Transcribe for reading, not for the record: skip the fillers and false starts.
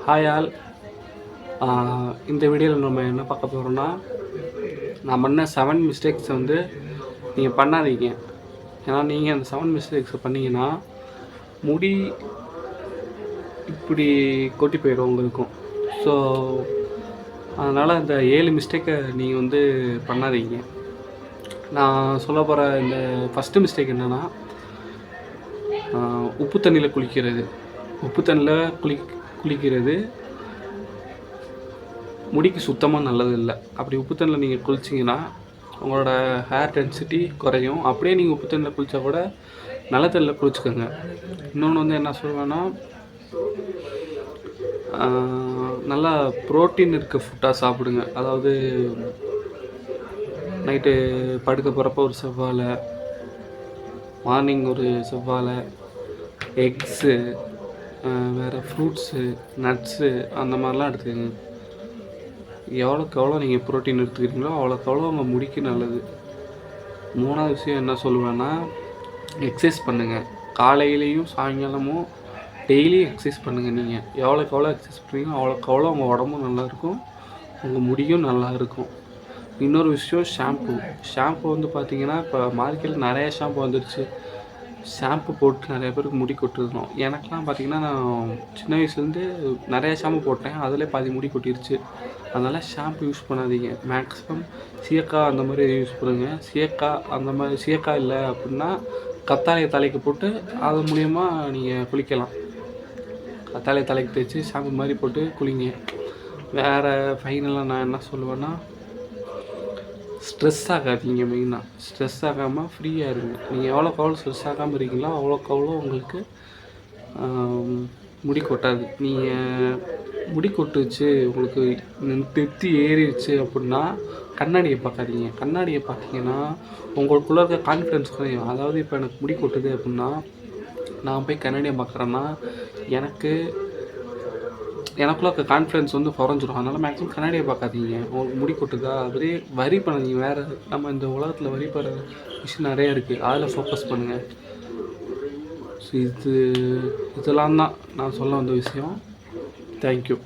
Hi all. இந்த வீடியோவில் நம்ம என்ன பார்க்க போகிறோம்னா, நான் பண்ண 7 மிஸ்டேக்ஸை வந்து நீங்கள் பண்ணாதீங்க. ஏன்னா நீங்கள் அந்த 7 மிஸ்டேக்ஸை பண்ணிங்கன்னா முடி இப்படி கொட்டி போயிடும் உங்களுக்கும். ஸோ அதனால் இந்த 7 மிஸ்டேக்கை நீங்கள் வந்து பண்ணாதீங்க. நான் சொல்ல போகிற இந்த ஃபஸ்ட்டு மிஸ்டேக் என்னென்னா, உப்பு தண்ணியில் குளிக்கிறது. உப்பு தண்ணியில் குளிக்கிறது முடிக்கு சுத்தமாக நல்லது இல்லை. அப்படி உப்பு தண்ணியில் நீங்கள் குளிச்சிங்கன்னா உங்களோட ஹேர் டென்சிட்டி குறையும். அப்படியே நீங்கள் உப்பு தண்ணியில் குளித்தா கூட நல்ல தண்ணியில் குளிச்சுக்கோங்க. இன்னொன்று வந்து என்ன சொல்லுவேன்னா, நல்லா ப்ரோட்டீன் இருக்க ஃபுட்டாக சாப்பிடுங்க. அதாவது நைட்டு படுக்க போகிறப்ப ஒரு செவ்வாழை, மார்னிங் ஒரு செவ்வாழை, எக்ஸு, வேறு ஃப்ரூட்ஸு, நட்ஸு அந்த மாதிரிலாம் எடுத்துக்கோங்க. எவ்வளோக்கு எவ்வளோ நீங்கள் ப்ரோட்டீன் எடுத்துக்கிறீங்களோ அவ்வளோக்கு எவ்வளோ உங்கள் முடிக்கு நல்லது. 3வது விஷயம் என்ன சொல்லுவேன்னா, எக்ஸசைஸ் பண்ணுங்கள். காலையிலையும் சாயங்காலமும் டெய்லி எக்ஸசைஸ் பண்ணுங்கள். நீங்கள் எவ்வளோக்கு எவ்வளோ எக்ஸசைஸ் பண்ணுறீங்களோ அவ்வளோக்கு எவ்வளோ உங்கள் உடம்பும் நல்லாயிருக்கும், உங்கள் முடியும் நல்லாயிருக்கும். இன்னொரு விஷயம், ஷாம்பு வந்து பார்த்திங்கன்னா இப்போ மார்க்கெட்டில் நிறைய ஷாம்பு வந்துடுச்சு. ஷாம்பு போட்டு நிறைய பேருக்கு முடி கொட்டுருக்கணும். எனக்கெலாம் பார்த்திங்கன்னா நான் சின்ன வயசுலேருந்து நிறைய ஷாம்பு போட்டேன், அதில் பாதி முடி கொட்டிருச்சு. அதனால் ஷாம்பு யூஸ் பண்ணாதீங்க. மேக்ஸிமம் சீயக்காய் அந்த மாதிரி யூஸ் பண்ணுங்கள். சீயக்காய் இல்லை அப்படின்னா கத்தாழையை தலைக்கு போட்டு அது மூலயமா நீங்கள் குளிக்கலாம். கத்தாழையை தலைக்கு தேய்ச்சி ஷாம்பு மாதிரி போட்டு குளிங்க. வேறு ஃபைனலாக நான் என்ன சொல்லுவேன்னா, ஸ்ட்ரெஸ் ஆகாதீங்க. மெயினாக ஸ்ட்ரெஸ் ஆகாமல் ஃப்ரீயாக இருங்க. நீங்கள் எவ்வளோக்கு எவ்வளோ ஸ்ட்ரெஸ் ஆகாமல் இருக்கீங்களோ அவ்வளோக்கு அவ்வளோ உங்களுக்கு முடி கொட்டாது. நீங்கள் முடி கொட்டுச்சு, உங்களுக்கு நெத்தி ஏறிடுச்சு அப்படின்னா கண்ணாடியை பார்க்காதீங்க. கண்ணாடியை பார்த்தீங்கன்னா உங்களுக்குள்ளே இருக்க கான்ஃபிடென்ஸ் குறையும். அதாவது இப்போ எனக்கு முடி கொட்டுது அப்படின்னா நான் போய் கண்ணாடியை பார்க்குறேன்னா எனக்குள்ள இருக்க கான்ஃபிடென்ஸ் வந்து குறைஞ்சிடும். அதனால் மேக்ஸிமம் கண்ணாடியை பார்க்காதீங்க. உங்களுக்கு முடி கொட்டுதா அப்படியே வரி பண்ணாதீங்க. வேறு நம்ம இந்த உலகத்தில் வரி பண்ணுற விஷயம் நிறைய இருக்குது, அதில் ஃபோக்கஸ் பண்ணுங்கள். ஸோ இதெல்லாம் தான் நான் சொல்ல வந்த விஷயம். தேங்க்யூ.